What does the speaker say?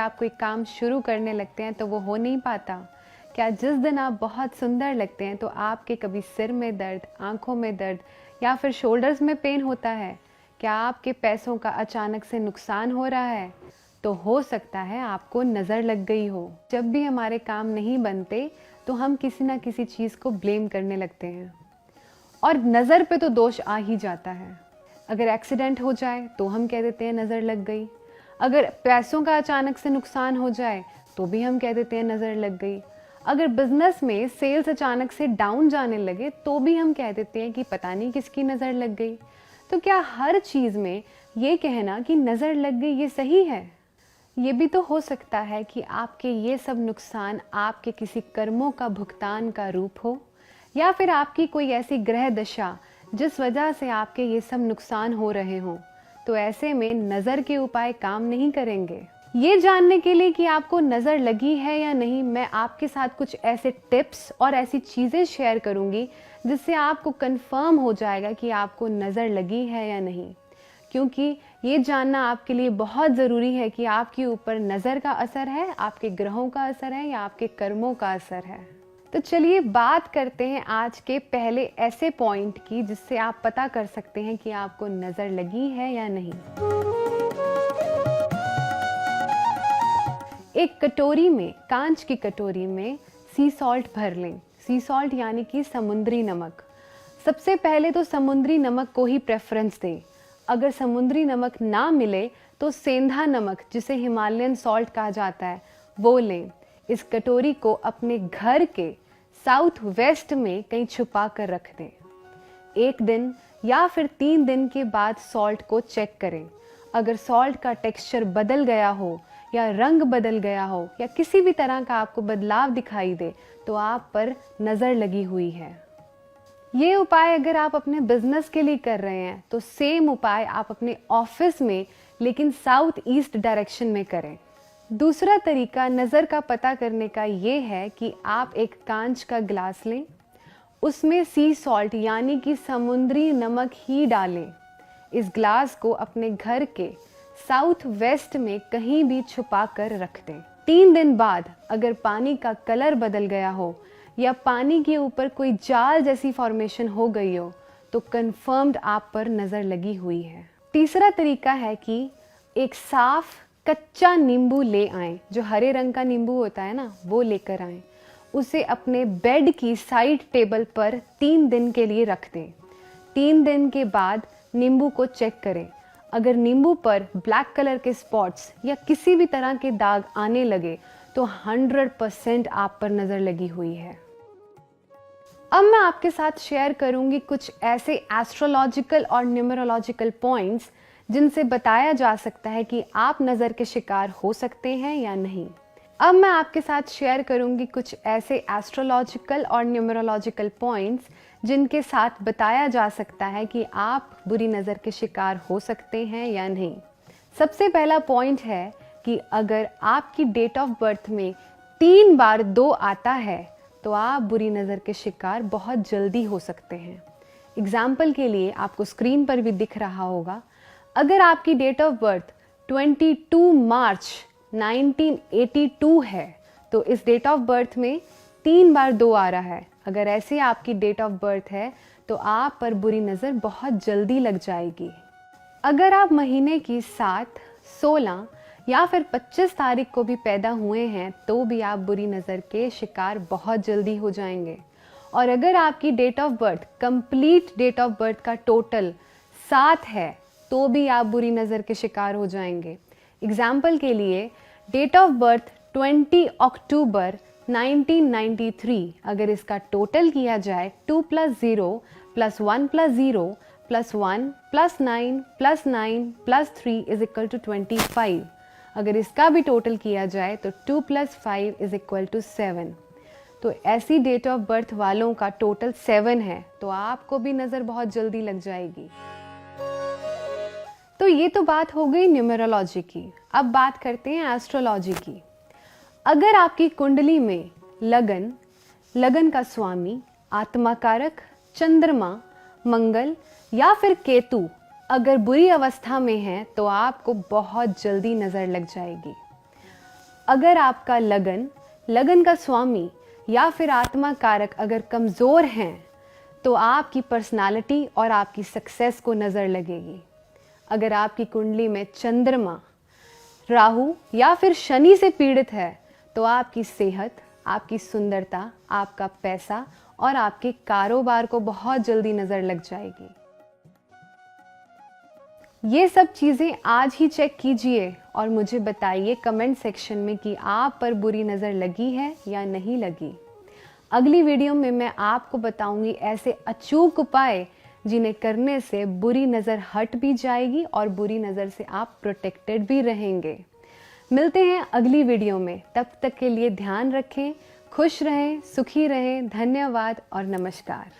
आप कोई काम शुरू करने लगते हैं तो वो हो नहीं पाता? क्या जिस दिन आप बहुत सुंदर लगते हैं तो आपके कभी सिर में दर्द, आंखों में दर्द या फिर शोल्डर्स में पेन होता है? क्या आपके पैसों का अचानक से नुकसान हो रहा है? तो हो सकता है आपको नज़र लग गई हो। जब भी हमारे काम नहीं बनते तो हम किसी ना किसी चीज़ को ब्लेम करने लगते हैं और नज़र पे तो दोष आ ही जाता है। अगर एक्सीडेंट हो जाए तो हम कह देते हैं नज़र लग गई। अगर पैसों का अचानक से नुकसान हो जाए तो भी हम कह देते हैं नज़र लग गई। अगर बिजनेस में सेल्स अचानक से डाउन जाने लगे तो भी हम कह देते हैं कि पता नहीं किसकी नज़र लग गई। तो क्या हर चीज़ में ये कहना कि नज़र लग गई ये सही है? ये भी तो हो सकता है कि आपके ये सब नुकसान आपके किसी कर्मों का भुगतान का रूप हो, या फिर आपकी कोई ऐसी ग्रह दशा जिस वजह से आपके ये सब नुकसान हो रहे हों। तो ऐसे में नज़र के उपाय काम नहीं करेंगे। ये जानने के लिए कि आपको नज़र लगी है या नहीं, मैं आपके साथ कुछ ऐसे टिप्स और ऐसी चीज़ें शेयर करूंगी जिससे आपको कंफर्म हो जाएगा कि आपको नज़र लगी है या नहीं। क्योंकि ये जानना आपके लिए बहुत ज़रूरी है कि आपके ऊपर नज़र का असर है, आपके ग्रहों का असर है या आपके कर्मों का असर है। तो चलिए बात करते हैं आज के पहले ऐसे पॉइंट की जिससे आप पता कर सकते हैं कि आपको नज़र लगी है या नहीं। एक कटोरी में, कांच की कटोरी में सी सॉल्ट भर लें। सी सॉल्ट यानी कि समुद्री नमक। सबसे पहले तो समुद्री नमक को ही प्रेफरेंस दें। अगर समुद्री नमक ना मिले तो सेंधा नमक, जिसे हिमालयन सॉल्ट कहा जाता है, वो लें। इस कटोरी को अपने घर के साउथ वेस्ट में कहीं छुपा कर रख दें। 1 दिन या फिर 3 दिन के बाद सॉल्ट को चेक करें। अगर सॉल्ट का टेक्सचर बदल गया हो या रंग बदल गया हो या किसी भी तरह का आपको बदलाव दिखाई दे तो आप पर नज़र लगी हुई है। ये उपाय अगर आप अपने बिजनेस के लिए कर रहे हैं तो सेम उपाय आप अपने ऑफिस में लेकिन साउथ ईस्ट डायरेक्शन में करें। दूसरा तरीका नज़र का पता करने का ये है कि आप एक कांच का ग्लास लें, उसमें सी सॉल्ट यानी कि समुद्री नमक ही डालें। इस ग्लास को अपने घर के साउथ वेस्ट में कहीं भी छुपा कर रख दें। 3 दिन बाद अगर पानी का कलर बदल गया हो या पानी के ऊपर कोई जाल जैसी फॉर्मेशन हो गई हो तो कंफर्म्ड आप पर नज़र लगी हुई है। तीसरा तरीका है कि एक साफ कच्चा नींबू ले आएं। जो हरे रंग का नींबू होता है ना, वो लेकर आएं। उसे अपने बेड की साइड टेबल पर 3 दिन के लिए रख दें। 3 दिन के बाद नींबू को चेक करें। अगर नींबू पर ब्लैक कलर के स्पॉट्स या किसी भी तरह के दाग आने लगे तो 100% आप पर नज़र लगी हुई है। अब मैं आपके साथ शेयर करूंगी कुछ ऐसे एस्ट्रोलॉजिकल और न्यूमरोलॉजिकल पॉइंट्स जिनसे बताया जा सकता है कि आप नज़र के शिकार हो सकते हैं या नहीं। अब मैं आपके साथ शेयर करूंगी कुछ ऐसे एस्ट्रोलॉजिकल और न्यूमरोलॉजिकल पॉइंट्स जिनके साथ बताया जा सकता है कि आप बुरी नज़र के शिकार हो सकते हैं या नहीं। सबसे पहला पॉइंट है कि अगर आपकी डेट ऑफ बर्थ में 3 बार 2 आता है तो आप बुरी नज़र के शिकार बहुत जल्दी हो सकते हैं। एग्जाम्पल के लिए आपको स्क्रीन पर भी दिख रहा होगा, अगर आपकी डेट ऑफ बर्थ 22 मार्च 1982 है तो इस डेट ऑफ बर्थ में 3 बार 2 आ रहा है। अगर ऐसे आपकी डेट ऑफ बर्थ है तो आप पर बुरी नज़र बहुत जल्दी लग जाएगी। अगर आप महीने की 7, 16 या फिर 25 तारीख को भी पैदा हुए हैं तो भी आप बुरी नज़र के शिकार बहुत जल्दी हो जाएंगे। और अगर आपकी date of birth, complete date of birth का टोटल 7 है तो भी आप बुरी नज़र के शिकार हो जाएंगे। एग्जाम्पल के लिए डेट ऑफ बर्थ 20 अक्टूबर 1993, अगर इसका टोटल किया जाए 2 + 0 + 1 + 0 + 1 + 9 + 9 + 3 = 25। अगर इसका भी टोटल किया जाए तो 2 + 5 = 7। तो ऐसी डेट ऑफ बर्थ वालों का टोटल 7 है तो आपको भी नज़र बहुत जल्दी लग जाएगी। तो ये तो बात हो गई न्यूमरोलॉजी की। अब बात करते हैं एस्ट्रोलॉजी की। अगर आपकी कुंडली में लगन का स्वामी, आत्मा कारक, चंद्रमा, मंगल या फिर केतु अगर बुरी अवस्था में है तो आपको बहुत जल्दी नज़र लग जाएगी। अगर आपका लगन का स्वामी या फिर आत्मा कारक अगर कमज़ोर हैं तो आपकी पर्सनालिटी और आपकी सक्सेस को नज़र लगेगी। अगर आपकी कुंडली में चंद्रमा, राहु या फिर शनि से पीड़ित है तो आपकी सेहत, आपकी सुंदरता, आपका पैसा और आपके कारोबार को बहुत जल्दी नज़र लग जाएगी। ये सब चीज़ें आज ही चेक कीजिए और मुझे बताइए कमेंट सेक्शन में कि आप पर बुरी नज़र लगी है या नहीं लगी। अगली वीडियो में मैं आपको बताऊंगी ऐसे अचूक उपाय जिन्हें करने से बुरी नज़र हट भी जाएगी और बुरी नज़र से आप प्रोटेक्टेड भी रहेंगे। मिलते हैं अगली वीडियो में, तब तक के लिए ध्यान रखें, खुश रहें, सुखी रहें। धन्यवाद और नमस्कार।